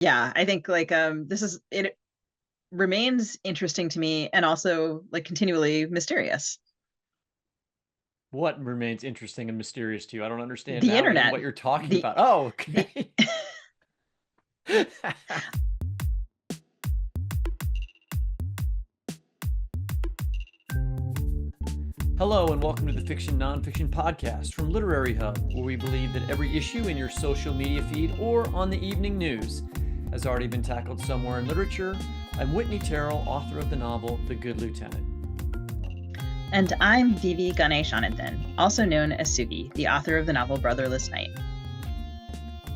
Yeah, I think like this is it remains interesting to me and also like continually mysterious. What remains interesting and mysterious to you? I don't understand The now even internet. what you're talking The about. Oh, the okay. Hello, and welcome to the Fiction Nonfiction Podcast from Literary Hub, where we believe that every issue in your social media feed or on the evening news has already been tackled somewhere in literature. I'm Whitney Terrell, author of the novel The Good Lieutenant. And I'm Vivi Ganeshananthan, also known as Sugi, the author of the novel Brotherless Night.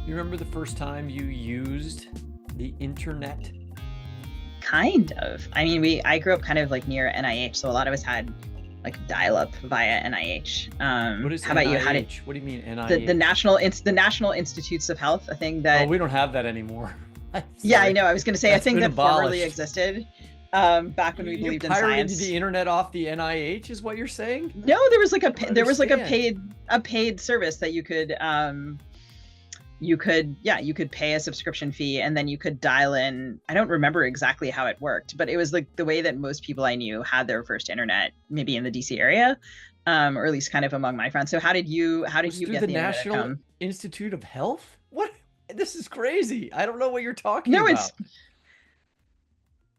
You remember the first time you used the internet? Kind of. I mean, I grew up kind of like near NIH, so a lot of us had like dial-up via NIH. What is How about you? How did NIH? What do you mean the NIH? national it's the National Institutes of Health, a thing Oh, that we don't have that anymore. yeah, I Sorry. know. I was going to say a That's thing been that formerly abolished. existed back when we You believed in pirated science. the internet off the NIH is what you're saying? No, there was like I don't understand. a paid service that you could pay a subscription fee and then you could dial in. I don't remember exactly how it worked, but it was like the way that most people I knew had their first internet, maybe in the DC area, or at least kind of among my friends. So how did Was you through get the the internet at National home? Institute of Health? What? This is crazy. I don't know what you're talking No, it's about.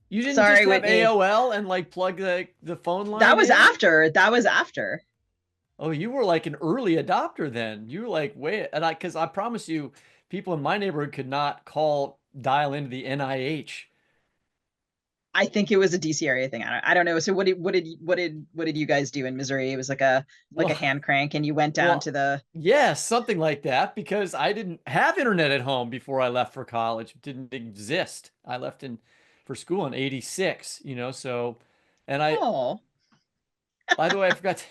You didn't just sorry, have Whitney. AOL and like plug the phone That line was in? after. That was after. Oh, you were like an early adopter then. You were like, wait, and because I promise you, people in my neighborhood could not dial into the NIH. I think it was a DC area thing. I don't know. So what did you guys do in Missouri? It was like a Well, hand crank, and you went down to well, the. yes, something like that because I didn't have internet at home before I left for college. It didn't exist. I left in for school in 86, so and Oh, by the way, I forgot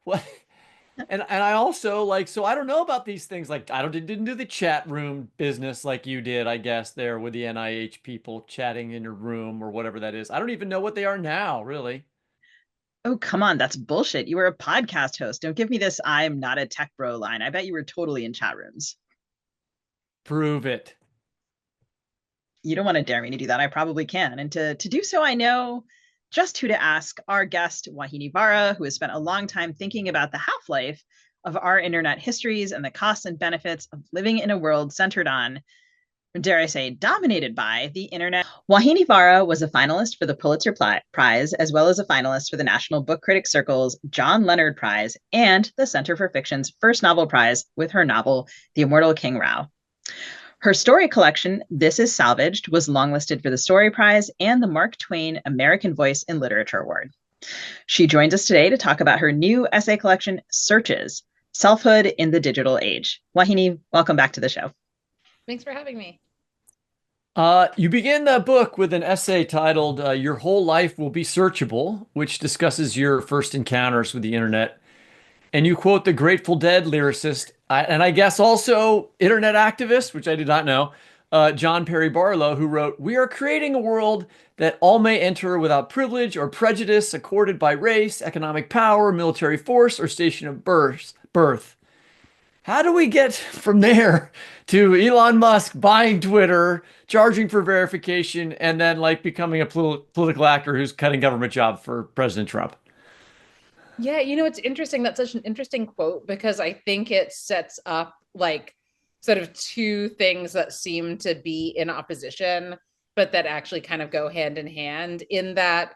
what and I also like so I don't know about these things like I don't didn't do the chat room business like you did, I guess, there with the NIH people chatting in your room or whatever that is. I don't even know what they are now, really. oh, come on, that's bullshit. You were a podcast host. Don't give me this. I'm not a tech bro line. I bet you were totally in chat rooms. Prove it. You don't want to dare me to do that. I probably can. And to do so, I know just who to ask. Our guest, Vauhini Vara, who has spent a long time thinking about the half life of our internet histories and the costs and benefits of living in a world centered on, dare I say, dominated by the internet. Vauhini Vara was a finalist for the Pulitzer Prize, as well as a finalist for the National Book Critics Circle's John Leonard Prize and the Center for Fiction's first novel prize with her novel, The Immortal King Rao. Her story collection, This Is Salvaged, was longlisted for the Story Prize and the Mark Twain American Voice in Literature Award. She joins us today to talk about her new essay collection, Searches, Selfhood in the Digital Age. Vauhini, welcome back to the show. Thanks for having me. You begin the book with an essay titled Your Whole Life Will Be Searchable, which discusses your first encounters with the internet. And you quote the Grateful Dead lyricist, and I guess also internet activist, which I did not know, John Perry Barlow, who wrote, "We are creating a world that all may enter without privilege or prejudice accorded by race, economic power, military force, or station of birth." How do we get from there to Elon Musk buying Twitter, charging for verification, and then like becoming a political actor who's cutting government jobs for President Trump? Yeah, it's interesting. That's such an interesting quote because I think it sets up like sort of two things that seem to be in opposition, but that actually kind of go hand in hand. In that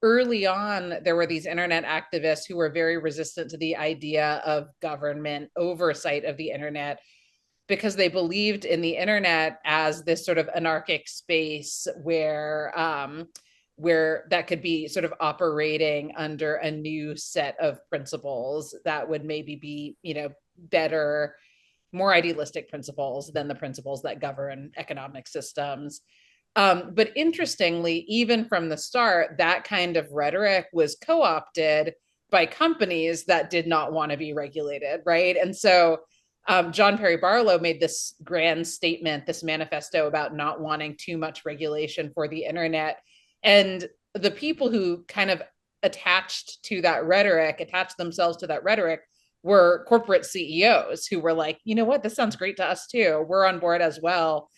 early on, there were these internet activists who were very resistant to the idea of government oversight of the internet because they believed in the internet as this sort of anarchic space where that could be sort of operating under a new set of principles that would maybe be, better, more idealistic principles than the principles that govern economic systems. But interestingly, even from the start, that kind of rhetoric was co-opted by companies that did not want to be regulated, right? And so John Perry Barlow made this grand statement, this manifesto about not wanting too much regulation for the internet. And the people who kind of attached themselves to that rhetoric were corporate CEOs who were like, you know what, this sounds great to us too. We're on board as well.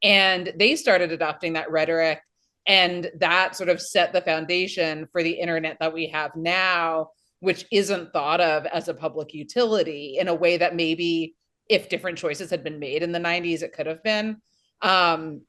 And they started adopting that rhetoric, and that sort of set the foundation for the internet that we have now, which isn't thought of as a public utility in a way that maybe if different choices had been made in the 90s, it could have been. And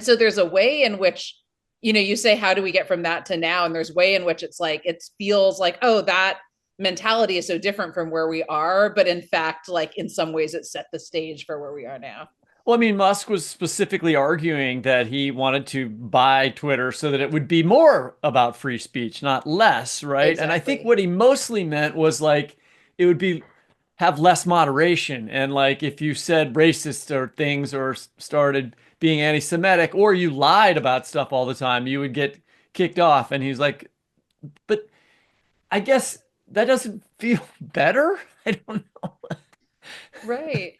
so there's a way in which, you say, how do we get from that to now? And there's a way in which it's like, it feels like, oh, that mentality is so different from where we are. But in fact, like in some ways it set the stage for where we are now. Well, I mean, Musk was specifically arguing that he wanted to buy Twitter so that it would be more about free speech, not less, right? And I think Exactly. what he mostly meant was like it would be have less moderation. And like if you said racist or things or started being anti-Semitic or you lied about stuff all the time, you would get kicked off. And he's like, but I guess that doesn't feel better. I don't know. Right.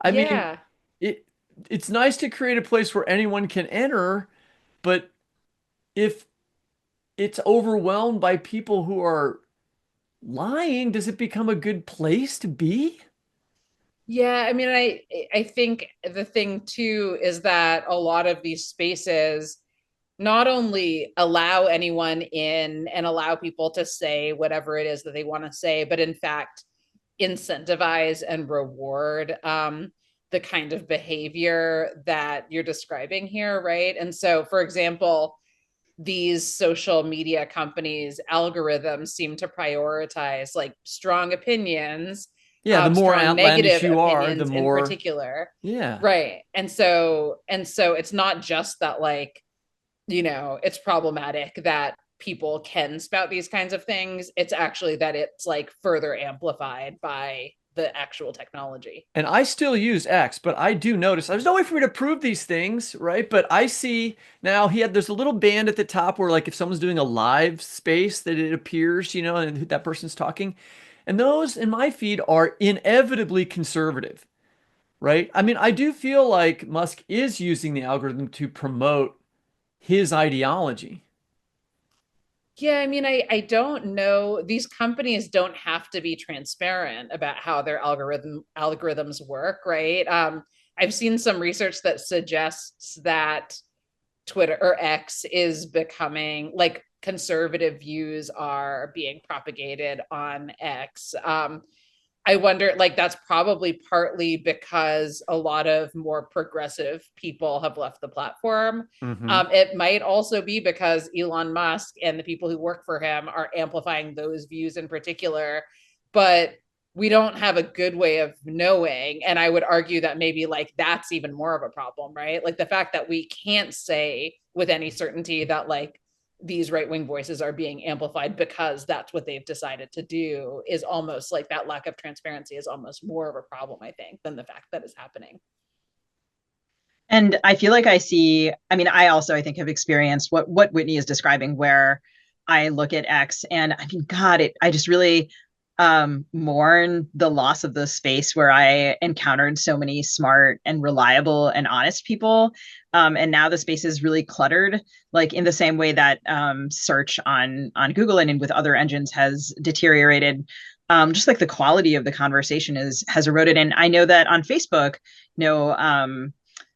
I mean, Yeah. it it's nice to create a place where anyone can enter, but if it's overwhelmed by people who are lying, does it become a good place to be? Yeah, I mean, I think the thing too is that a lot of these spaces not only allow anyone in and allow people to say whatever it is that they want to say, but in fact incentivize and reward the kind of behavior that you're describing here, right? And so, for example, these social media companies' algorithms seem to prioritize like strong opinions, Yeah, the more strong outlandish negative you are, the opinions in more, particular, yeah. right? And so it's not just that like it's problematic that people can spout these kinds of things. It's actually that it's like further amplified by the actual technology. And I still use X, but I do notice there's no way for me to prove these things, right? But I see now there's a little band at the top where like if someone's doing a live space that it appears, and that person's talking. And those in my feed are inevitably conservative, right? I mean, I do feel like Musk is using the algorithm to promote his ideology. Yeah, I mean, I don't know. These companies don't have to be transparent about how their algorithms work, right? I've seen some research that suggests that Twitter or X is becoming like conservative views are being propagated on X. I wonder, like, that's probably partly because a lot of more progressive people have left the platform. Hmm. It might also be because Elon Musk and the people who work for him are amplifying those views in particular. But we don't have a good way of knowing. And I would argue that maybe like that's even more of a problem, right? Like the fact that we can't say with any certainty that like these right-wing voices are being amplified because that's what they've decided to do is almost like that lack of transparency is almost more of a problem, I think, than the fact that it's happening. And I feel like I also, I think, have experienced what Whitney is describing, where I look at X and I mean, God, I just really mourn the loss of the space where I encountered so many smart and reliable and honest people. And now the space is really cluttered, like in the same way that search on Google and with other engines has deteriorated. Just like the quality of the conversation has eroded. And I know that on Facebook,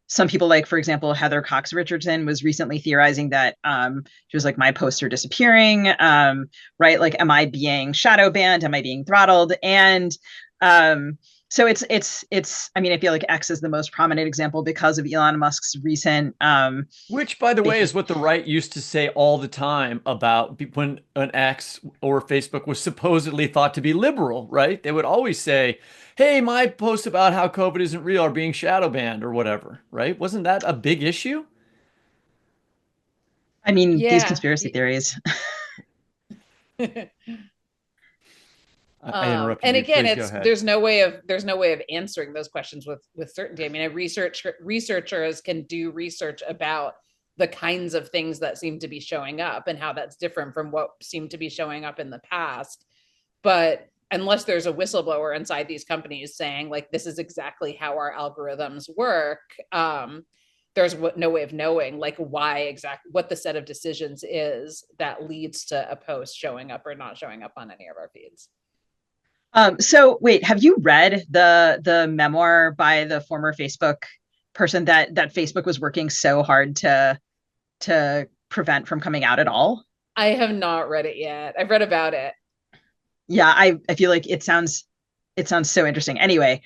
some people, like, for example, Heather Cox Richardson was recently theorizing that she was like, my posts are disappearing, right? Like, am I being shadow banned? Am I being throttled? And so I mean, I feel like X is the most prominent example because of Elon Musk's recent Which, by the way, is what the right used to say all the time about when an X or Facebook was supposedly thought to be liberal, right? They would always say, hey, my posts about how COVID isn't real are being shadow banned or whatever, right? Wasn't that a big issue? I mean, these Yeah. conspiracy theories. I interrupted And you. again, Please go it's ahead. there's no way of answering those questions with certainty. I mean, researchers can do research about the kinds of things that seem to be showing up and how that's different from what seemed to be showing up in the past. But unless there's a whistleblower inside these companies saying like this is exactly how our algorithms work, there's no way of knowing like what the set of decisions is that leads to a post showing up or not showing up on any of our feeds. So wait, have you read the memoir by the former Facebook person that Facebook was working so hard to prevent from coming out at all? I have not read it yet. I've read about it. Yeah, I feel like it sounds so interesting. Anyway,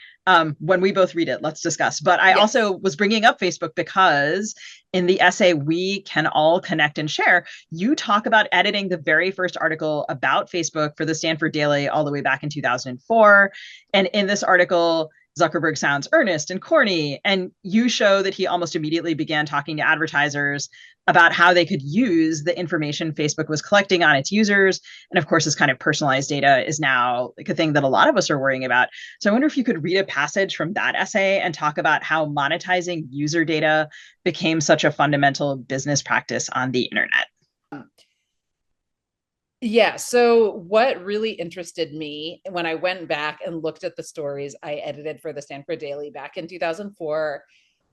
when we both read it, let's discuss. But I Yes. also was bringing up Facebook because in the essay We Can All Connect and Share, you talk about editing the very first article about Facebook for the Stanford Daily all the way back in 2004. And in this article, Zuckerberg sounds earnest and corny, and you show that he almost immediately began talking to advertisers about how they could use the information Facebook was collecting on its users. And of course, this kind of personalized data is now like a thing that a lot of us are worrying about. So I wonder if you could read a passage from that essay and talk about how monetizing user data became such a fundamental business practice on the internet. Yeah. So what really interested me when I went back and looked at the stories I edited for the Stanford Daily back in 2004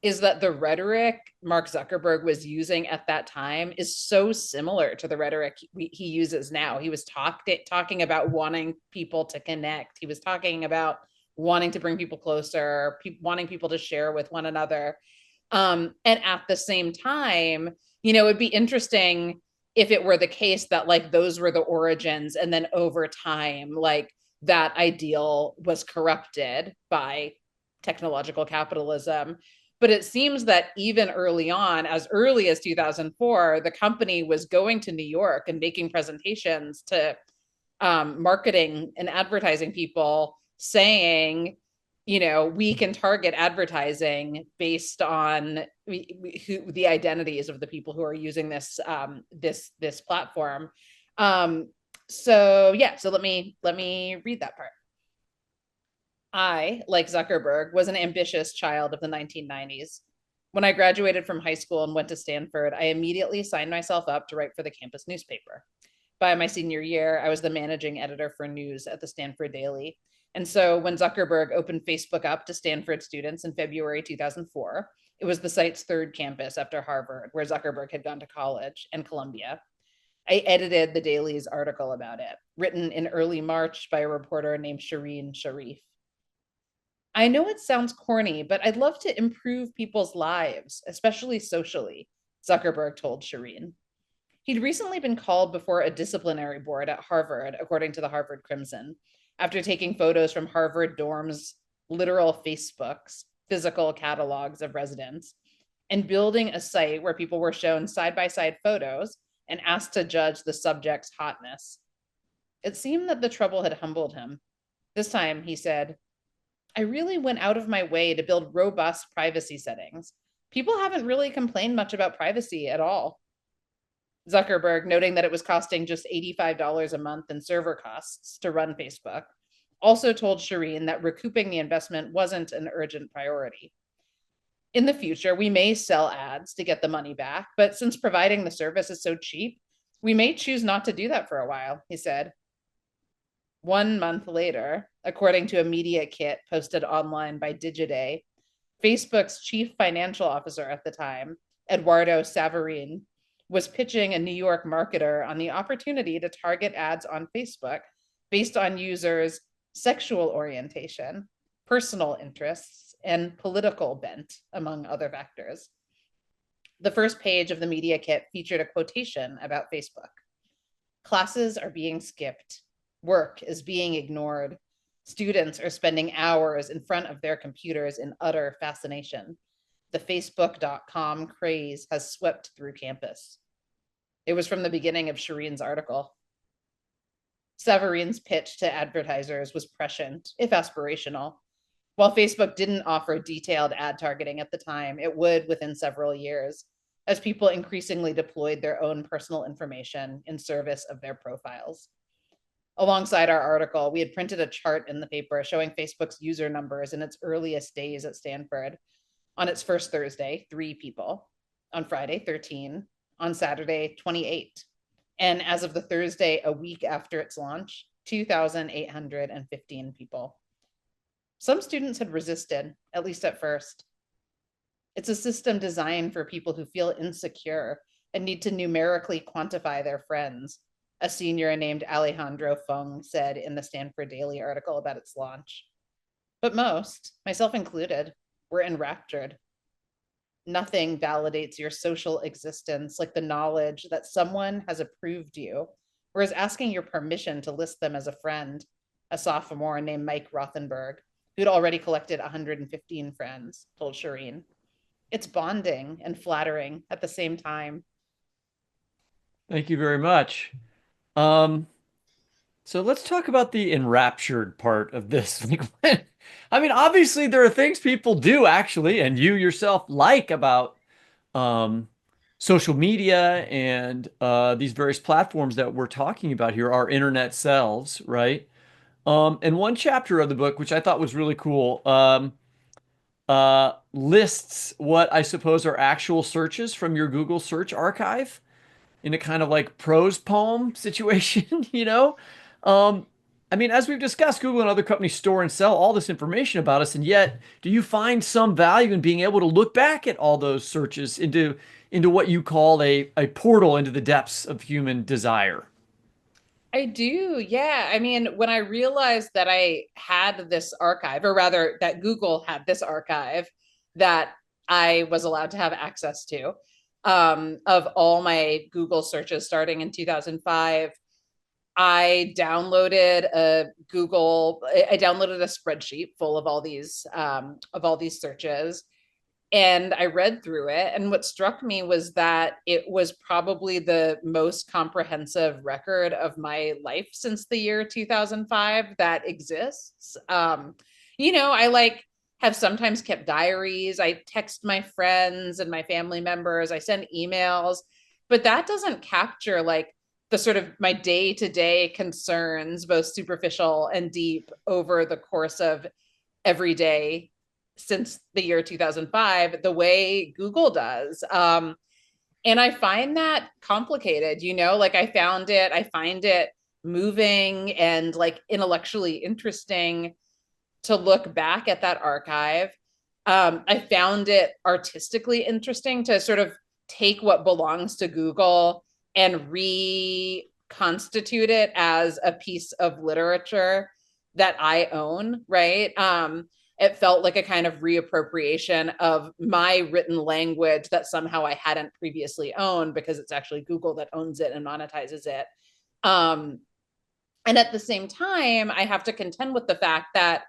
is that the rhetoric Mark Zuckerberg was using at that time is so similar to the rhetoric he uses now. He was talking about wanting people to connect. He was talking about wanting to bring people closer, wanting people to share with one another. And at the same time, it'd be interesting if it were the case that like those were the origins, and then over time, like that ideal was corrupted by technological capitalism. But it seems that even early on, as early as 2004, the company was going to New York and making presentations to marketing and advertising people saying, we can target advertising based on the identities of the people who are using this this platform. So let me read that part. I, like Zuckerberg, was an ambitious child of the 1990s. When I graduated from high school and went to Stanford, I immediately signed myself up to write for the campus newspaper. By my senior year, I was the managing editor for news at the Stanford Daily. And so when Zuckerberg opened Facebook up to Stanford students in February 2004, it was the site's third campus after Harvard, where Zuckerberg had gone to college, and Columbia. I edited the Daily's article about it, written in early March by a reporter named Shireen Sharif. I know it sounds corny, but I'd love to improve people's lives, especially socially, Zuckerberg told Shireen. He'd recently been called before a disciplinary board at Harvard, according to the Harvard Crimson, after taking photos from Harvard dorms' literal Facebooks, physical catalogs of residents, and building a site where people were shown side-by-side photos and asked to judge the subject's hotness. It seemed that the trouble had humbled him. This time, he said, I really went out of my way to build robust privacy settings. People haven't really complained much about privacy at all. Zuckerberg, noting that it was costing just $85 a month in server costs to run Facebook, also told Shireen that recouping the investment wasn't an urgent priority. In the future, we may sell ads to get the money back, but since providing the service is so cheap, we may choose not to do that for a while, he said. 1 month later, according to a media kit posted online by Digiday, Facebook's chief financial officer at the time, Eduardo Savarine, was pitching a New York marketer on the opportunity to target ads on Facebook based on users' sexual orientation, personal interests, and political bent, among other factors. The first page of the media kit featured a quotation about Facebook. Classes are being skipped. Work is being ignored. Students are spending hours in front of their computers in utter fascination. The Facebook.com craze has swept through campus. It was from the beginning of Shireen's article. Savarine's pitch to advertisers was prescient, if aspirational. While Facebook didn't offer detailed ad targeting at the time, it would within several years, as people increasingly deployed their own personal information in service of their profiles. Alongside our article, we had printed a chart in the paper showing Facebook's user numbers in its earliest days at Stanford. On its first Thursday, 3 people. On Friday, 13. On Saturday, 28. And as of the Thursday, a week after its launch, 2,815 people. Some students had resisted, at least at first. It's a system designed for people who feel insecure and need to numerically quantify their friends, a senior named Alejandro Fung said in the Stanford Daily article about its launch. But most, myself included, were enraptured. Nothing validates your social existence like the knowledge that someone has approved you, or is asking your permission to list them as a friend. A sophomore named Mike Rothenberg, who'd already collected 115 friends, told Shireen. It's bonding and flattering at the same time. Thank you very much. Um, so let's talk about the enraptured part of this. I mean, obviously there are things people do actually, and you yourself like about um, social media and these various platforms that we're talking about here, our internet selves, right? And one chapter of the book, which I thought was really cool, lists what I suppose are actual searches from your Google search archive in a kind of like prose poem situation, you know? Um, I mean, as we've discussed, Google and other companies store and sell all this information about us, and yet, do you find some value in being able to look back at all those searches into what you call a portal into the depths of human desire? I do. Yeah. I mean, when I realized that I had this archive, or rather that Google had this archive that I was allowed to have access to, of all my Google searches starting in 2005, I downloaded a spreadsheet full of all these searches, and I read through it. And what struck me was that it was probably the most comprehensive record of my life since the year 2005 that exists. I like have sometimes kept diaries. I text my friends and my family members. I send emails, but that doesn't capture like the sort of my day-to-day concerns, both superficial and deep, over the course of every day since the year 2005, the way Google does. And I find that complicated, like I find it moving and like intellectually interesting to look back at that archive. I found it artistically interesting to sort of take what belongs to Google and reconstitute it as a piece of literature that I own, right? It felt like a kind of reappropriation of my written language that somehow I hadn't previously owned, because it's actually Google that owns it and monetizes it. And at the same time, I have to contend with the fact that,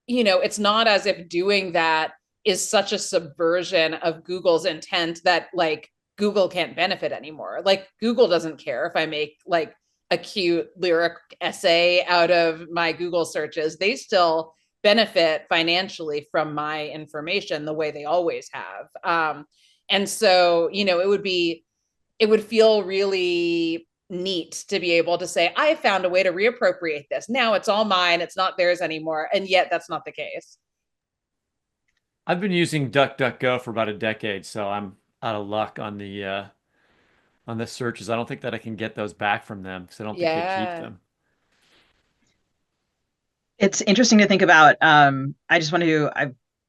it's not as if doing that is such a subversion of Google's intent that like Google can't benefit anymore. Like Google doesn't care if I make like a cute lyric essay out of my Google searches. They still benefit financially from my information the way they always have. And so, it would feel really neat to be able to say, I found a way to reappropriate this. Now it's all mine. It's not theirs anymore. And yet that's not the case. I've been using DuckDuckGo for about a decade, so I'm out of luck on the searches. I don't think that I can get those back from them because I don't think they keep them. It's interesting to think about. I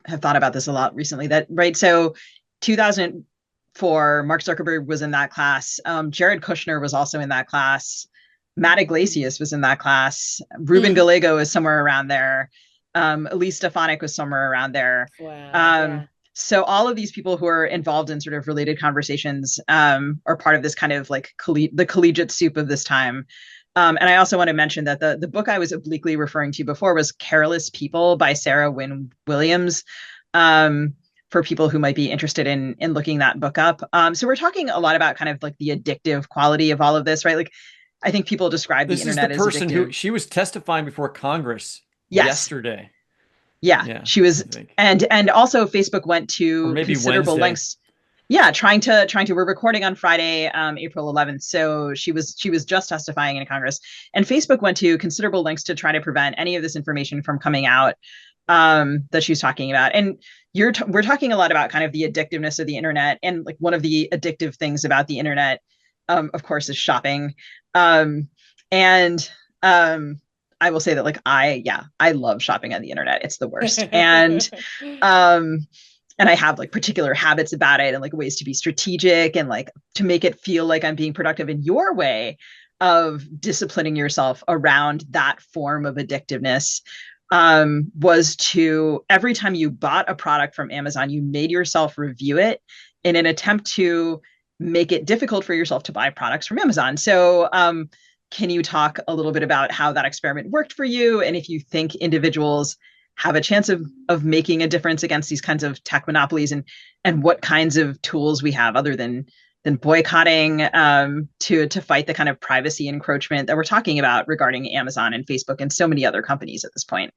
have thought about this a lot recently, that, right? So 2004, Mark Zuckerberg was in that class. Jared Kushner was also in that class. Matt Iglesias was in that class. Ruben Gallego is somewhere around there. Elise Stefanik was somewhere around there. Wow, yeah. So all of these people who are involved in sort of related conversations are part of this kind of like the collegiate soup of this time. And I also want to mention that the book I was obliquely referring to before was Careless People by Sarah Wynne Williams, for people who might be interested in looking that book up. So we're talking a lot about kind of like the addictive quality of all of this, right? Like I think people describe the internet as addictive. This is the person who, she was testifying before Congress yesterday. Yeah, she was, and also Facebook went to considerable lengths. Yeah, trying to. We're recording on Friday, April 11th, so she was just testifying in Congress, and Facebook went to considerable lengths to try to prevent any of this information from coming out that she's talking about. And we're talking a lot about kind of the addictiveness of the internet, and like one of the addictive things about the internet, of course, is shopping, and I will say that like I love shopping on the internet. It's the worst. And I have like particular habits about it and like ways to be strategic and like to make it feel like I'm being productive. In your way of disciplining yourself around that form of addictiveness, was to, every time you bought a product from Amazon, you made yourself review it in an attempt to make it difficult for yourself to buy products from Amazon. So can you talk a little bit about how that experiment worked for you, and if you think individuals have a chance of making a difference against these kinds of tech monopolies, and what kinds of tools we have other than boycotting to fight the kind of privacy encroachment that we're talking about regarding Amazon and Facebook and so many other companies at this point?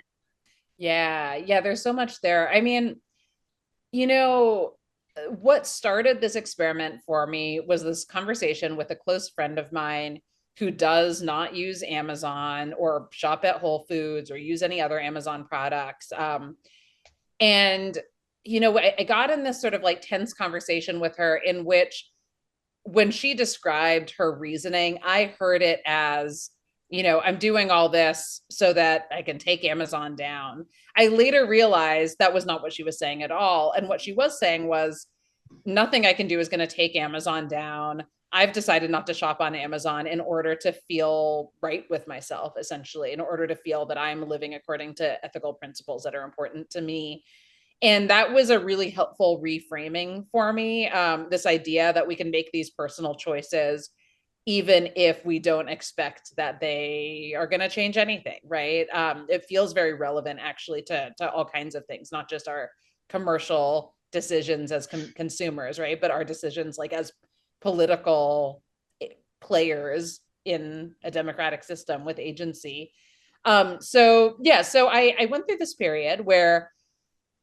Yeah, there's so much there. I mean, you know, what started this experiment for me was this conversation with a close friend of mine who does not use Amazon or shop at Whole Foods or use any other Amazon products. And, I got in this sort of like tense conversation with her in which, when she described her reasoning, I heard it as, I'm doing all this so that I can take Amazon down. I later realized that was not what she was saying at all. And what she was saying was, nothing I can do is going to take Amazon down. I've decided not to shop on Amazon in order to feel right with myself, essentially, in order to feel that I'm living according to ethical principles that are important to me. And that was a really helpful reframing for me. This idea that we can make these personal choices, even if we don't expect that they are going to change anything, right? It feels very relevant, actually, to all kinds of things, not just our commercial decisions as consumers, right? But our decisions like as political players in a democratic system with agency. So I went through this period where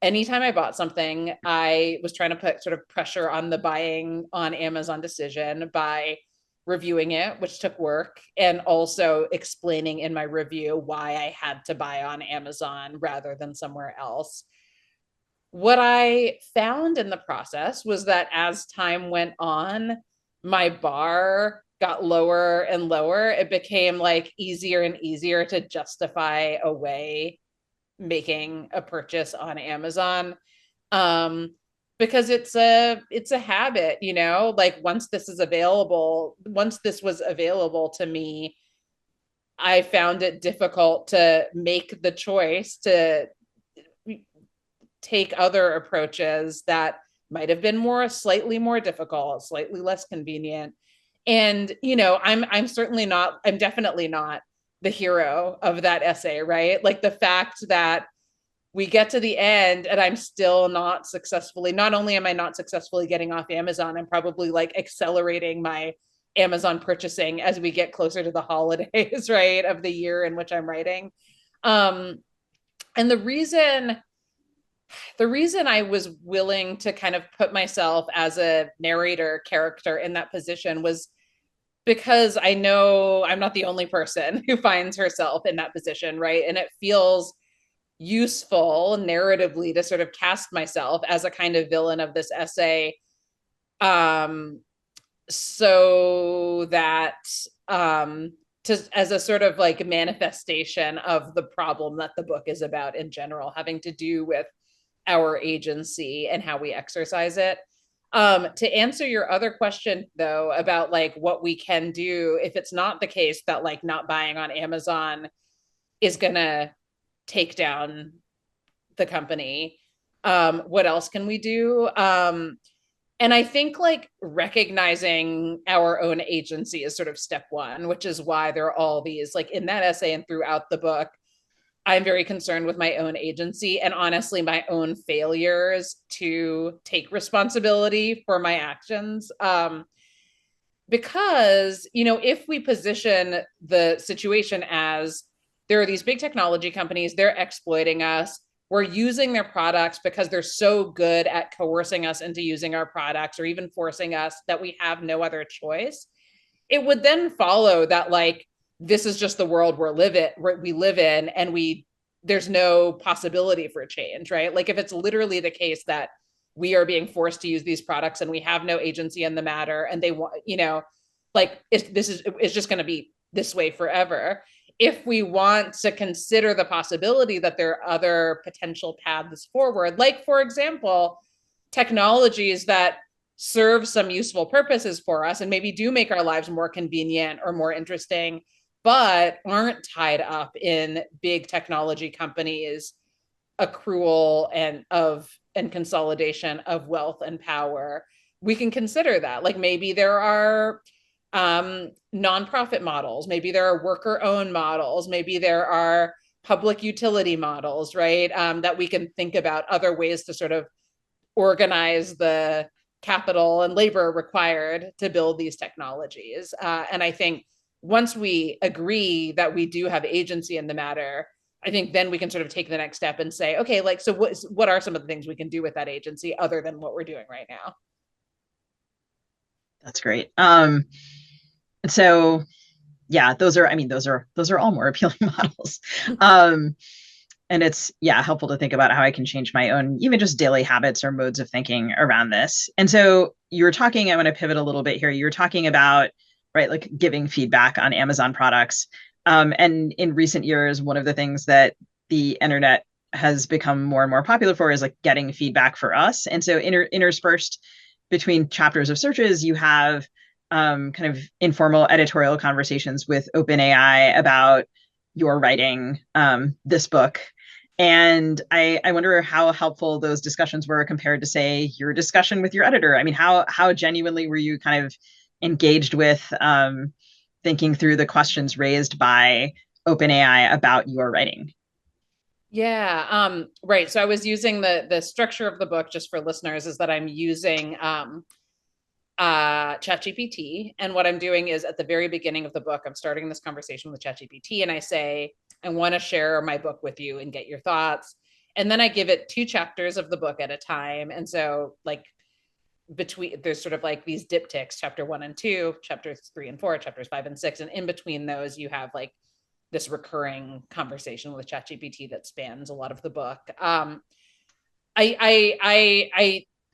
anytime I bought something, I was trying to put sort of pressure on the buying on Amazon decision by reviewing it, which took work, and also explaining in my review why I had to buy on Amazon rather than somewhere else. What I found in the process was that as time went on, my bar got lower and lower. It became like easier and easier to justify away making a purchase on Amazon. Because it's a habit, like once this was available to me, I found it difficult to make the choice to take other approaches that might have been slightly more difficult, slightly less convenient. And, I'm definitely not the hero of that essay, right? Like the fact that we get to the end and I'm still not only am I not successfully getting off Amazon, I'm probably like accelerating my Amazon purchasing as we get closer to the holidays, right, of the year in which I'm writing. And the reason I was willing to kind of put myself as a narrator character in that position was because I know I'm not the only person who finds herself in that position, right? And it feels useful narratively to sort of cast myself as a kind of villain of this essay, so that as a sort of like manifestation of the problem that the book is about in general, having to do with our agency and how we exercise it. To answer your other question, though, about like what we can do if it's not the case that like not buying on Amazon is gonna take down the company, what else can we do? And I think like recognizing our own agency is sort of step one, which is why there are all these, like in that essay and throughout the book, I'm very concerned with my own agency and honestly my own failures to take responsibility for my actions. Because, if we position the situation as there are these big technology companies, they're exploiting us, we're using their products because they're so good at coercing us into using our products or even forcing us that we have no other choice, it would then follow that like this is just the world we live in, and there's no possibility for change, right? Like if it's literally the case that we are being forced to use these products and we have no agency in the matter, and they want, like it's just going to be this way forever. If we want to consider the possibility that there are other potential paths forward, like for example, technologies that serve some useful purposes for us and maybe do make our lives more convenient or more interesting, but aren't tied up in big technology companies' accrual and consolidation of wealth and power, we can consider that. Like maybe there are nonprofit models, maybe there are worker-owned models, maybe there are public utility models, right? That we can think about other ways to sort of organize the capital and labor required to build these technologies. And I think once we agree that we do have agency in the matter, I think then we can sort of take the next step and say, okay, like, so what are some of the things we can do with that agency other than what we're doing right now? That's great. So yeah, those are all more appealing models. And it's, yeah, helpful to think about how I can change my own, even just daily habits or modes of thinking around this. And so you were talking, I want to pivot a little bit here. You were talking about, right, like giving feedback on Amazon products. And in recent years, one of the things that the internet has become more and more popular for is like getting feedback for us. And so interspersed between chapters of searches, you have kind of informal editorial conversations with OpenAI about your writing this book. And I wonder how helpful those discussions were compared to, say, your discussion with your editor. I mean, how genuinely were you kind of engaged with thinking through the questions raised by OpenAI about your writing? Yeah, right. So I was using the structure of the book, just for listeners, is that I'm using ChatGPT. And what I'm doing is at the very beginning of the book, I'm starting this conversation with ChatGPT and I say, I want to share my book with you and get your thoughts. And then I give it 2 chapters of the book at a time. And so like there's sort of like these diptychs, chapter 1 and 2, chapters 3 and 4, chapters 5 and 6. And in between those, you have like this recurring conversation with ChatGPT that spans a lot of the book. I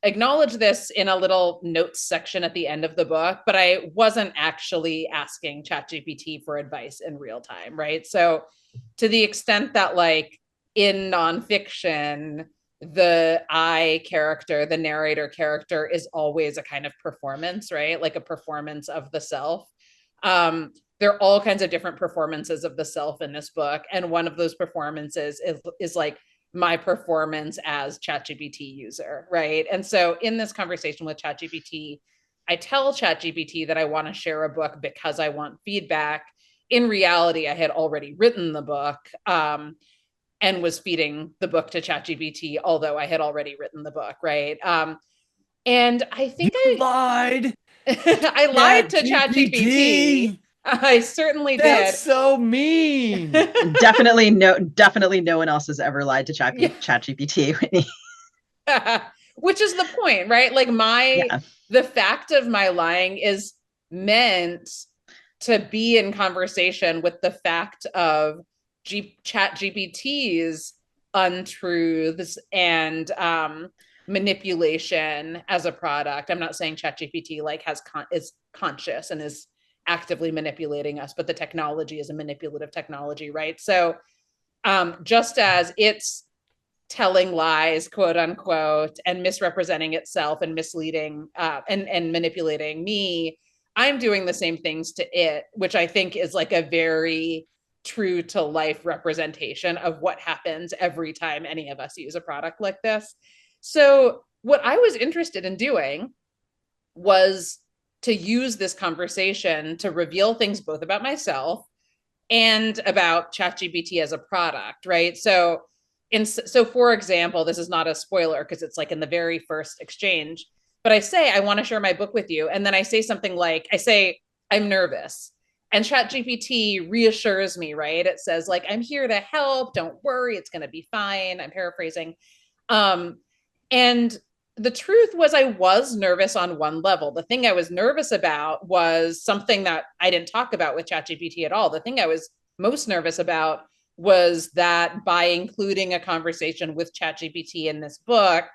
acknowledge this in a little notes section at the end of the book, but I wasn't actually asking ChatGPT for advice in real time, right? So to the extent that like in nonfiction, the I character, the narrator character is always a kind of performance, right? Like a performance of the self. There are all kinds of different performances of the self in this book. And one of those performances is like my performance as ChatGPT user, right? And so in this conversation with ChatGPT, I tell ChatGPT that I want to share a book because I want feedback. In reality, I had already written the book and was feeding the book to ChatGPT, although I had already written the book, right? And I think You lied. I lied to ChatGPT. I certainly did. That's so mean. Definitely no one else has ever lied to ChatGPT, Whitney. Which is the point, right? Like the fact of my lying is meant to be in conversation with the fact of ChatGPT's untruths and manipulation as a product. I'm not saying ChatGPT like is conscious and is actively manipulating us, but the technology is a manipulative technology, right? So just as it's telling lies, quote unquote, and misrepresenting itself and misleading and manipulating me, I'm doing the same things to it, which I think is like a very true to life representation of what happens every time any of us use a product like this. So what I was interested in doing was to use this conversation to reveal things both about myself and about ChatGPT as a product, right? So for example, this is not a spoiler because it's like in the very first exchange, but I say, I want to share my book with you. And then I say something like, I'm nervous. And ChatGPT reassures me, right? It says like, I'm here to help. Don't worry. It's going to be fine. I'm paraphrasing. And the truth was I was nervous on one level. The thing I was nervous about was something that I didn't talk about with ChatGPT at all. The thing I was most nervous about was that by including a conversation with ChatGPT in this book,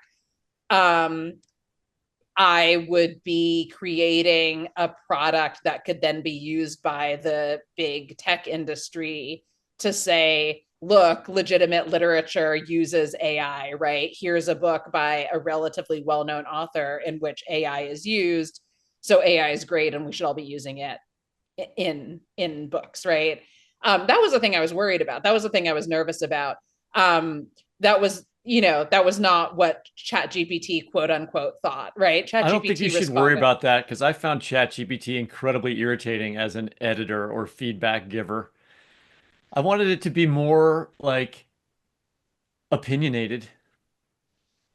I would be creating a product that could then be used by the big tech industry to say, look, legitimate literature uses AI, right? Here's a book by a relatively well-known author in which AI is used. So AI is great and we should all be using it. in books, right? That was the thing I was worried about. That was the thing I was nervous about. That was not what ChatGPT quote unquote thought, right? I don't think you ChatGPT should worry responded. about that because I found ChatGPT incredibly irritating as an editor or feedback giver. I wanted it to be more like opinionated.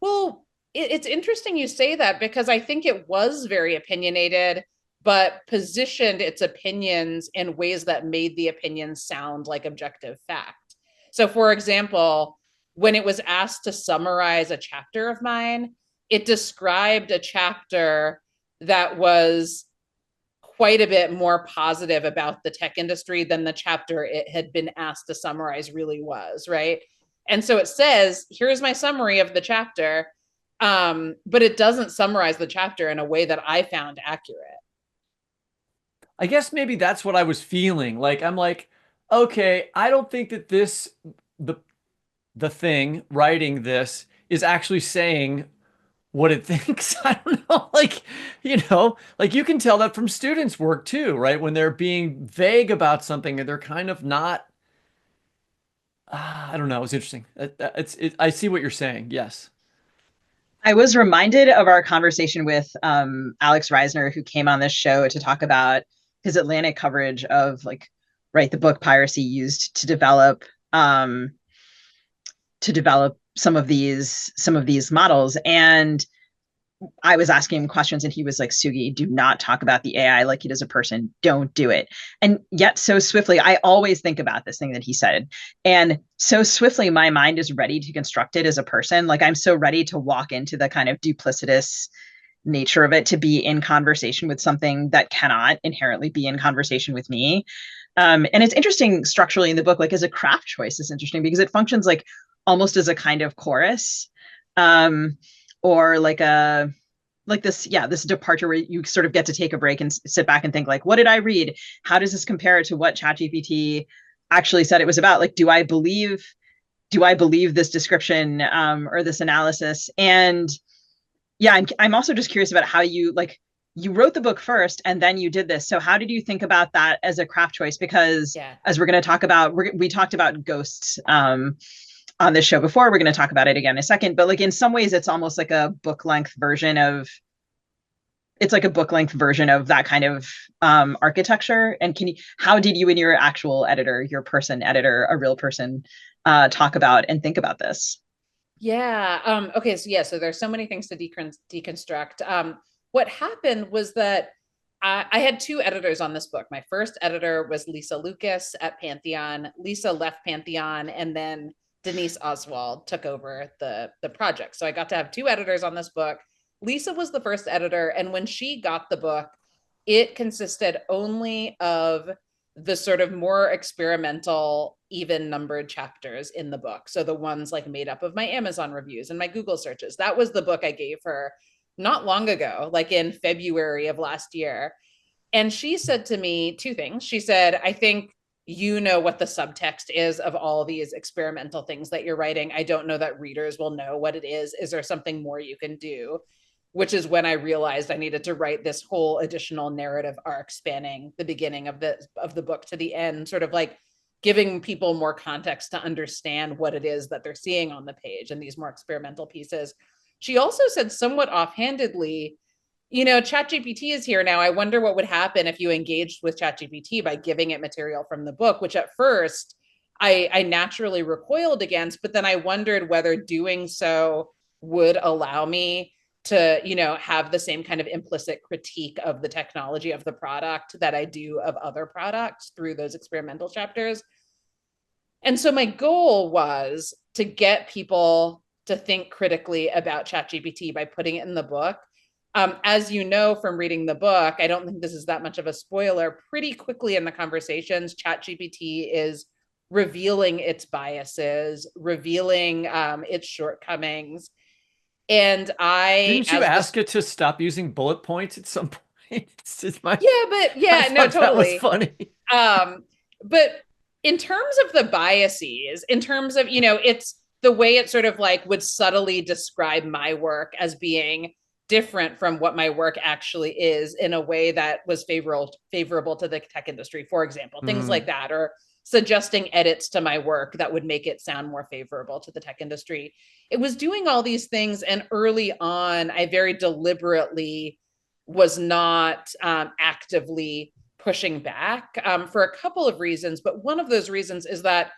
Well, it's interesting you say that because I think it was very opinionated, but positioned its opinions in ways that made the opinions sound like objective fact. So, for example, when it was asked to summarize a chapter of mine, it described a chapter that was quite a bit more positive about the tech industry than the chapter it had been asked to summarize really was, right? And so it says, here's my summary of the chapter, but it doesn't summarize the chapter in a way that I found accurate. I guess maybe that's what I was feeling. Like I'm like, okay, I don't think that the the thing writing this is actually saying what it thinks. I don't know. Like you can tell that from students' work too, right? When they're being vague about something and they're kind of not, I don't know. It's interesting. I see what you're saying. Yes. I was reminded of our conversation with Alex Reisner, who came on this show to talk about his Atlantic coverage of like, right, the book piracy used um, to develop some of these models. And I was asking him questions and he was like, Sugi, do not talk about the AI like it is a person. Don't do it. And yet so swiftly, I always think about this thing that he said. And so swiftly, my mind is ready to construct it as a person. Like I'm so ready to walk into the kind of duplicitous nature of it, to be in conversation with something that cannot inherently be in conversation with me. And it's interesting structurally in the book, like as a craft choice is interesting because it functions like almost as a kind of chorus. Or like this, yeah, this departure where you sort of get to take a break and sit back and think like, what did I read? How does this compare to what ChatGPT actually said it was about? Like, do I believe this description or this analysis? And yeah, I'm also just curious about how you wrote the book first and then you did this. So how did you think about that as a craft choice? Because Yeah. as we're going to talk about, we talked about ghosts on this show before. We're going to talk about it again in a second, but like in some ways it's almost like a book length version of that kind of architecture. And how did you and your actual editor, your person editor, a real person, talk about and think about this? Yeah. Okay. So there's so many things to deconstruct. What happened was that I had two editors on this book. My first editor was Lisa Lucas at Pantheon. Lisa left Pantheon, and then Denise Oswald took over the project. So I got to have two editors on this book. Lisa was the first editor, and when she got the book, it consisted only of the sort of more experimental, even numbered chapters in the book. So the ones like made up of my Amazon reviews and my Google searches. That was the book I gave her not long ago, like in February of last year. And she said to me two things. She said, I think you know what the subtext is of all these experimental things that you're writing. I don't know that readers will know what it is. Is there something more you can do? Which is when I realized I needed to write this whole additional narrative arc spanning the beginning of the book to the end, sort of like giving people more context to understand what it is that they're seeing on the page and these more experimental pieces. She also said somewhat offhandedly, ChatGPT is here now. I wonder what would happen if you engaged with ChatGPT by giving it material from the book, which at first I naturally recoiled against, but then I wondered whether doing so would allow me to, have the same kind of implicit critique of the technology of the product that I do of other products through those experimental chapters. And so my goal was to get people to think critically about ChatGPT by putting it in the book. As you know from reading the book, I don't think this is that much of a spoiler. Pretty quickly in the conversations, ChatGPT is revealing its biases, revealing its shortcomings. And Didn't you ask it to stop using bullet points at some point? No, totally. That was funny. But in terms of the biases, in terms of, it's the way it sort of like would subtly describe my work as being different from what my work actually is in a way that was favorable to the tech industry, for example, things like that, or suggesting edits to my work that would make it sound more favorable to the tech industry. It was doing all these things. And early on, I very deliberately was not actively pushing back for a couple of reasons. But one of those reasons is that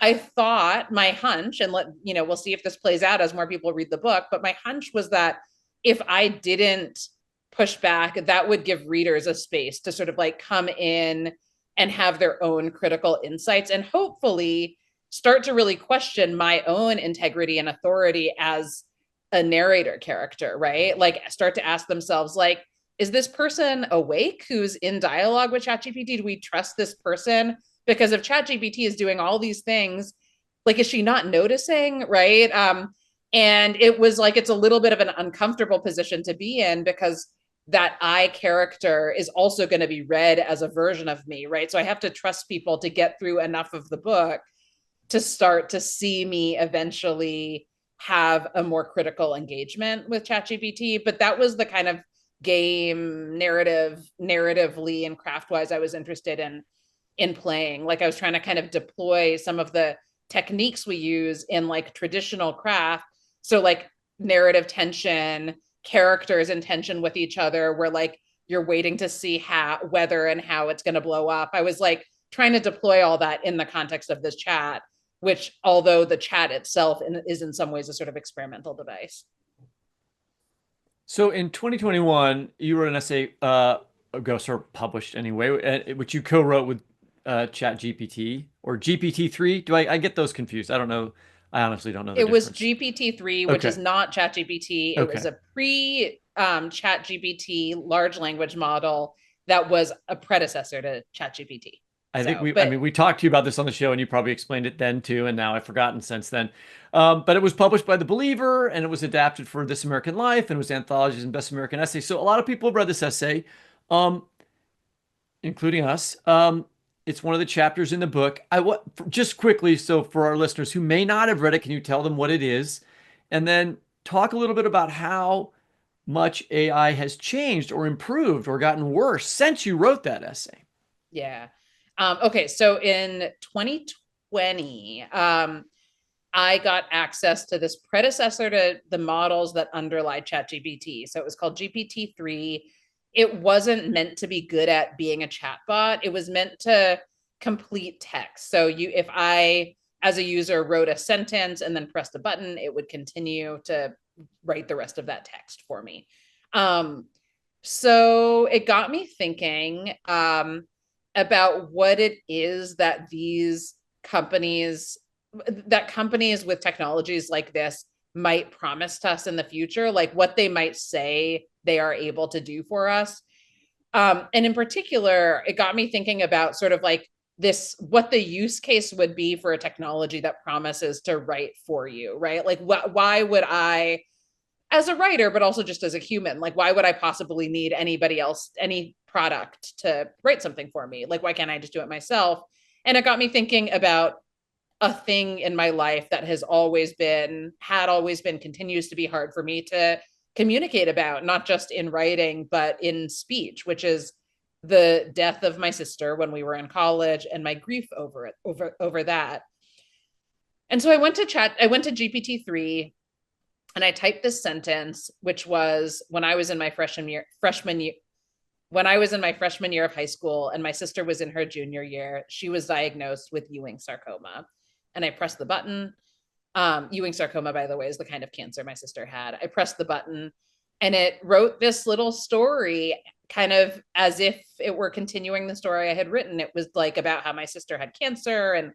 I thought, my hunch, and we'll see if this plays out as more people read the book, but my hunch was that if I didn't push back, that would give readers a space to sort of like come in and have their own critical insights and hopefully start to really question my own integrity and authority as a narrator character, right? Like start to ask themselves, like, is this person awake who's in dialogue with ChatGPT? Do we trust this person? Because if ChatGPT is doing all these things, like, is she not noticing, right? And it was like, it's a little bit of an uncomfortable position to be in because that I character is also going to be read as a version of me, right? So I have to trust people to get through enough of the book to start to see me eventually have a more critical engagement with ChatGPT. But that was the kind of game narratively and craft-wise I was interested in playing. Like I was trying to kind of deploy some of the techniques we use in like traditional craft. So like narrative tension, characters in tension with each other, where like you're waiting to see whether and how it's going to blow up. I was like trying to deploy all that in the context of this chat, which although the chat itself is in some ways a sort of experimental device. So in 2021, you wrote an essay, sort of published anyway, which you co-wrote with ChatGPT or GPT-3. I get those confused? I don't know. I honestly don't know the difference. Was GPT-3, which is not ChatGPT. It was a pre-ChatGPT large language model that was a predecessor to ChatGPT. I think we talked to you about this on the show and you probably explained it then too, and now I've forgotten since then. But it was published by The Believer and it was adapted for This American Life and it was anthologies and Best American Essay. So a lot of people have read this essay, including us. It's one of the chapters in the book. Just quickly, so for our listeners who may not have read it, can you tell them what it is? And then talk a little bit about how much AI has changed or improved or gotten worse since you wrote that essay. Yeah. Okay. So in 2020, I got access to this predecessor to the models that underlie ChatGPT. So it was called GPT-3. It wasn't meant to be good at being a chatbot. It was meant to complete text. So if I, as a user, wrote a sentence and then pressed a button, it would continue to write the rest of that text for me. So it got me thinking about what it is that companies with technologies like this might promise to us in the future, like what they might say they are able to do for us. And in particular, it got me thinking about sort of like what the use case would be for a technology that promises to write for you, right? Like why would I, as a writer, but also just as a human, like why would I possibly need anybody else, any product to write something for me? Like, why can't I just do it myself? And it got me thinking about a thing in my life that had always been, continues to be hard for me to communicate about, not just in writing, but in speech, which is the death of my sister when we were in college and my grief over that. And so I went to GPT-3 and I typed this sentence, which was when I was in my freshman year of high school and my sister was in her junior year, she was diagnosed with Ewing sarcoma. And I pressed the button. Ewing sarcoma, by the way, is the kind of cancer my sister had. I pressed the button and it wrote this little story, kind of as if it were continuing the story I had written. It was like about how my sister had cancer and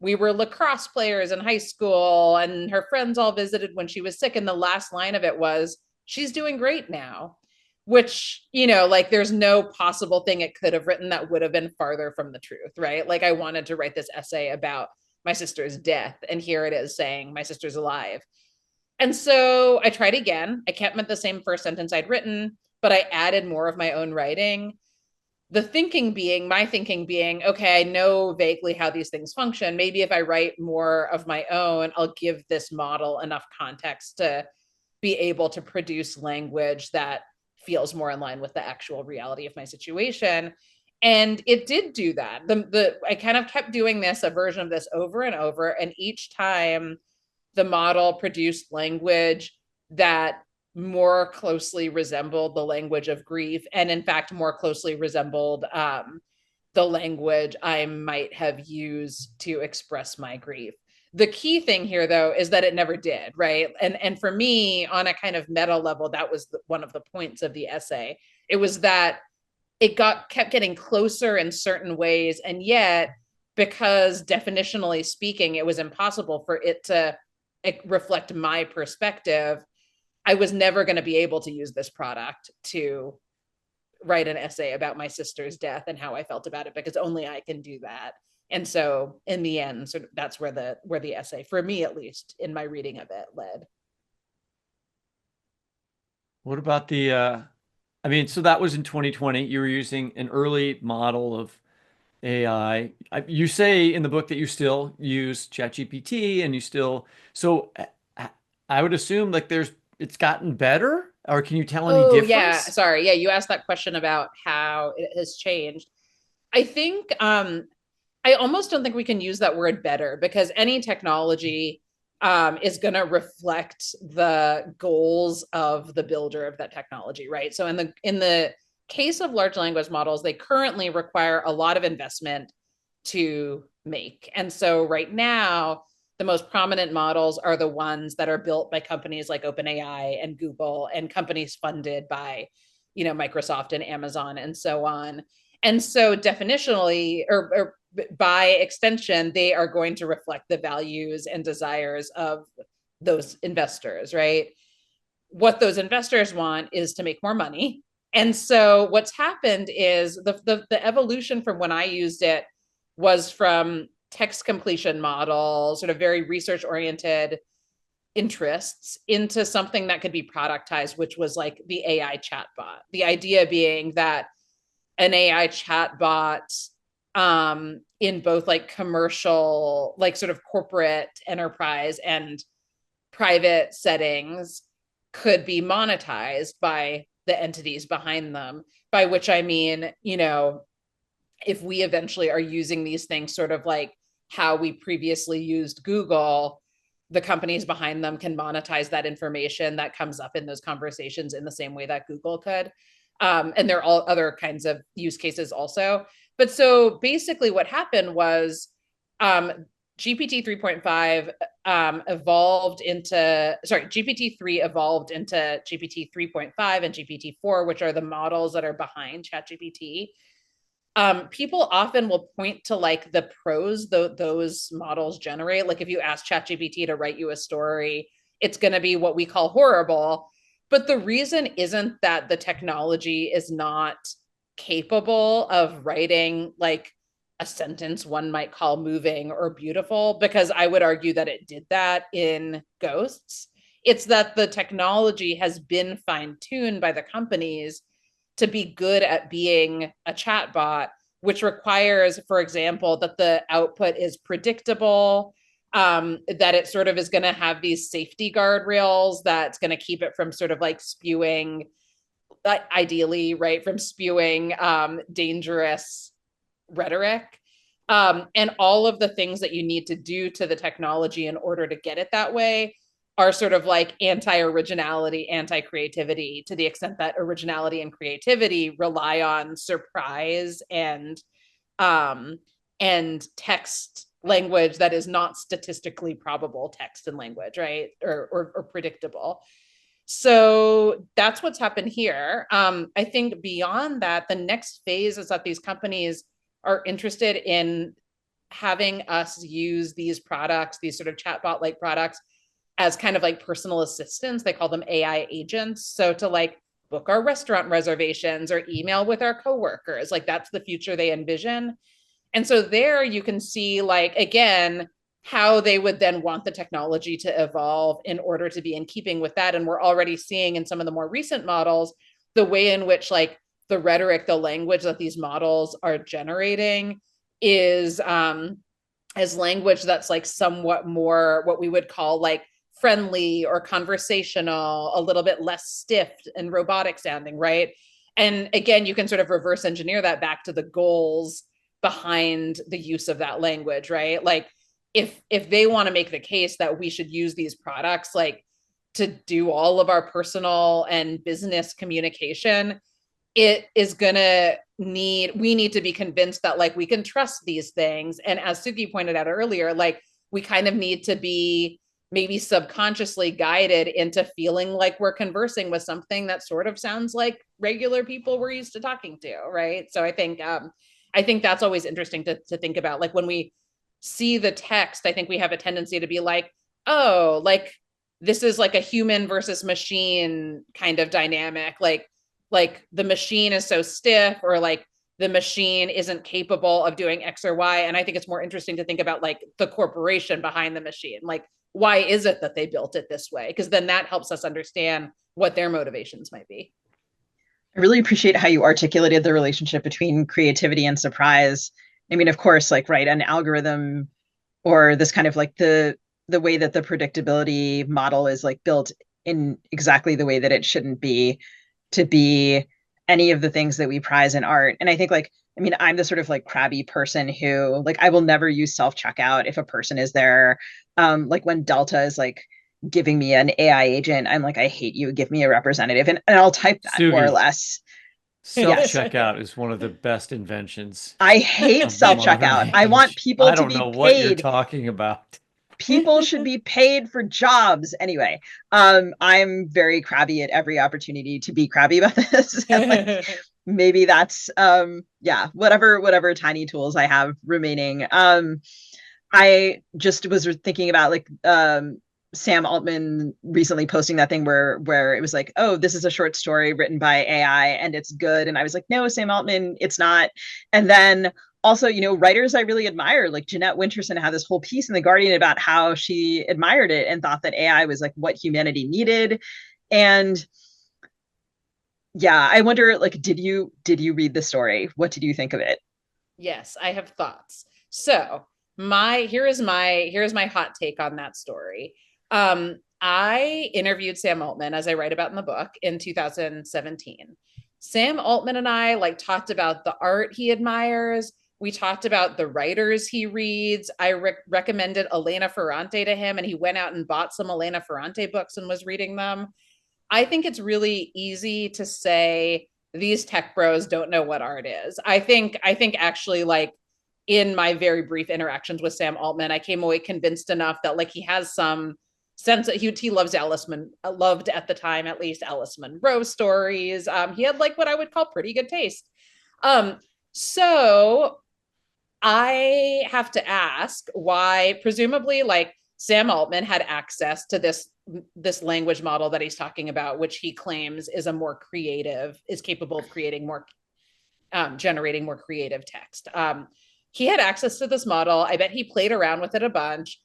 we were lacrosse players in high school and her friends all visited when she was sick. And the last line of it was, she's doing great now, which, like there's no possible thing it could have written that would have been farther from the truth, right? Like I wanted to write this essay about my sister's death. And here it is saying my sister's alive. And so I tried again. I kept the same first sentence I'd written, but I added more of my own writing. My thinking being, okay, I know vaguely how these things function. Maybe if I write more of my own, I'll give this model enough context to be able to produce language that feels more in line with the actual reality of my situation. And it did do that. I kind of kept doing a version of this over and over. And each time the model produced language that more closely resembled the language of grief, and in fact, more closely resembled the language I might have used to express my grief. The key thing here, though, is that it never did, right? And for me, on a kind of meta level, that was one of the points of the essay. It was that it kept getting closer in certain ways, and yet, because definitionally speaking, it was impossible for it to reflect my perspective, I was never going to be able to use this product to write an essay about my sister's death and how I felt about it, because only I can do that. And so in the end, sort of that's where the essay, for me at least, in my reading of it, led. What about so that was in 2020. You were using an early model of AI. You say in the book that you still use ChatGPT and so I would assume like it's gotten better, or can you tell any difference? Yeah, sorry. Yeah, you asked that question about how it has changed. I think I almost don't think we can use that word better, because any technology is going to reflect the goals of the builder of that technology, right? So in the case of large language models, they currently require a lot of investment to make. And so right now, the most prominent models are the ones that are built by companies like OpenAI and Google, and companies funded by, Microsoft and Amazon and so on. And so definitionally, or by extension, they are going to reflect the values and desires of those investors, right? What those investors want is to make more money. And so what's happened is the evolution from when I used it was from text completion model, sort of very research-oriented interests, into something that could be productized, which was like the AI chatbot. The idea being that an AI chatbot in both like commercial, like sort of corporate enterprise and private settings could be monetized by the entities behind them, by which I mean, if we eventually are using these things sort of like how we previously used Google, the companies behind them can monetize that information that comes up in those conversations in the same way that Google could. And there are all other kinds of use cases also. But so basically what happened was GPT 3.5 GPT-3 evolved into GPT 3.5 and GPT 4, which are the models that are behind ChatGPT. People often will point to like the pros those models generate. Like if you ask ChatGPT to write you a story, it's going to be what we call horrible. But the reason isn't that the technology is not capable of writing like a sentence one might call moving or beautiful, because I would argue that it did that in Ghosts. It's that the technology has been fine-tuned by the companies to be good at being a chatbot, which requires, for example, that the output is predictable, that it sort of is going to have these safety guardrails that's going to keep it from sort of like spewing, ideally, right, from spewing dangerous rhetoric. And all of the things that you need to do to the technology in order to get it that way are sort of like anti-originality, anti-creativity, to the extent that originality and creativity rely on surprise and text language that is not statistically probable text and language, right? Or predictable. So that's what's happened here. I think beyond that, the next phase is that these companies are interested in having us use these products, these sort of chatbot-like products, as kind of like personal assistants. They call them AI agents. So to like book our restaurant reservations or email with our coworkers, like that's the future they envision. And so there you can see, like, again, how they would then want the technology to evolve in order to be in keeping with that. And we're already seeing in some of the more recent models, the way in which like the rhetoric, the language that these models are generating is as language that's like somewhat more what we would call like friendly or conversational, a little bit less stiff and robotic sounding, right? And again, you can sort of reverse engineer that back to the goals behind the use of that language, right? Like if they want to make the case that we should use these products like to do all of our personal and business communication, it is gonna we need to be convinced that like we can trust these things. And as Suki pointed out earlier, like we kind of need to be maybe subconsciously guided into feeling like we're conversing with something that sort of sounds like regular people we're used to talking to, right? So I think that's always interesting to think about. Like when we see the text, I think we have a tendency to be like, oh, like this is like a human versus machine kind of dynamic. Like the machine is so stiff, or like the machine isn't capable of doing X or Y. And I think it's more interesting to think about like the corporation behind the machine. Like, why is it that they built it this way? Because then that helps us understand what their motivations might be. I really appreciate how you articulated the relationship between creativity and surprise. I mean, of course, like, right, an algorithm or this kind of like the way that the predictability model is like built in exactly the way that it shouldn't be to be any of the things that we prize in art. And I think like, I mean, I'm the sort of like crabby person who like I will never use self-checkout if a person is there. Like when Delta is like giving me an AI agent, I'm like, I hate you, give me a representative. And I'll type that more or Sugi, less. self-checkout is one of the best inventions I hate of the modern self-checkout. I want age. people I to don't be know what you're paid. talking about. People should be paid for jobs. Anyway, I'm very crabby at every opportunity to be crabby about this. And like maybe that's yeah, whatever tiny tools I have remaining. I just was thinking about like Sam Altman recently posting that thing where it was like, oh, this is a short story written by AI and it's good. And I was like, no, Sam Altman, it's not. And then also, you know, writers I really admire, like Jeanette Winterson had this whole piece in The Guardian about how she admired it and thought that AI was like what humanity needed. And yeah, I wonder, like, did you read the story? What did you think of it? Yes, I have thoughts. So here's my hot take on that story. I interviewed Sam Altman, as I write about in the book, in 2017. Sam Altman and I like talked about the art he admires. We talked about the writers he reads. I recommended Elena Ferrante to him, and he went out and bought some Elena Ferrante books and was reading them. I think it's really easy to say these tech bros don't know what art is. I think actually, like, in my very brief interactions with Sam Altman, I came away convinced enough that like he has some sense that he loves loved at the time, at least, Alice Munro stories. He had like what I would call pretty good taste. So I have to ask why, presumably, like Sam Altman had access to this language model that he's talking about, which he claims is capable of creating more, generating more creative text. He had access to this model. I bet he played around with it a bunch.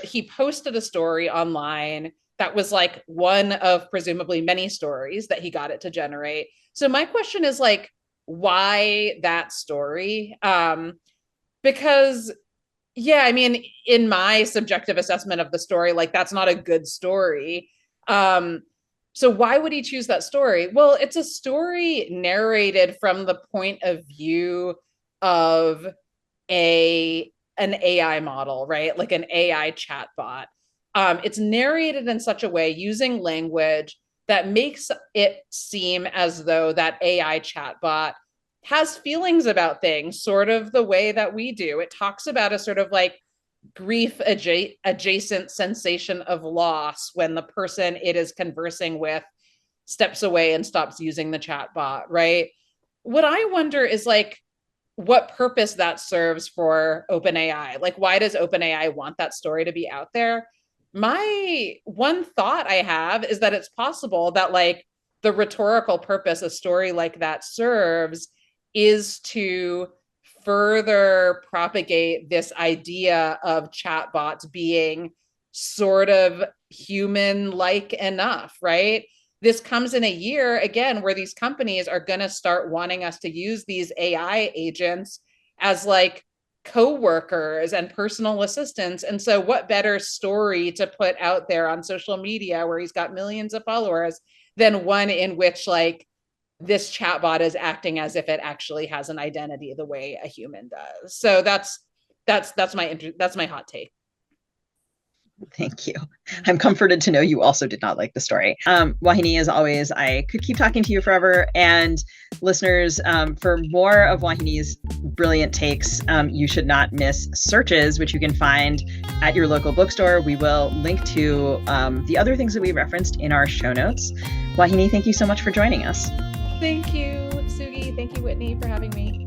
He posted a story online that was like one of presumably many stories that he got it to generate. So my question is like, why that story? Because yeah, I mean, in my subjective assessment of the story, like that's not a good story. So why would he choose that story? Well, it's a story narrated from the point of view of an AI model, right? Like an AI chatbot. It's narrated in such a way using language that makes it seem as though that AI chatbot has feelings about things, sort of the way that we do. It talks about a sort of like grief adjacent sensation of loss when the person it is conversing with steps away and stops using the chatbot, right? What I wonder is like, what purpose that serves for OpenAI. Like, why does OpenAI want that story to be out there? My one thought I have is that it's possible that like the rhetorical purpose a story like that serves is to further propagate this idea of chatbots being sort of human-like enough, right? This comes in a year, again, where these companies are going to start wanting us to use these AI agents as like co-workers and personal assistants. And so what better story to put out there on social media where he's got millions of followers than one in which like this chatbot is acting as if it actually has an identity the way a human does. So that's my hot take. Thank you. I'm comforted to know you also did not like the story. Vauhini, as always, I could keep talking to you forever. And listeners, for more of Vauhini's brilliant takes, you should not miss Searches, which you can find at your local bookstore. We will link to the other things that we referenced in our show notes. Vauhini, thank you so much for joining us. Thank you, Sugi. Thank you, Whitney, for having me.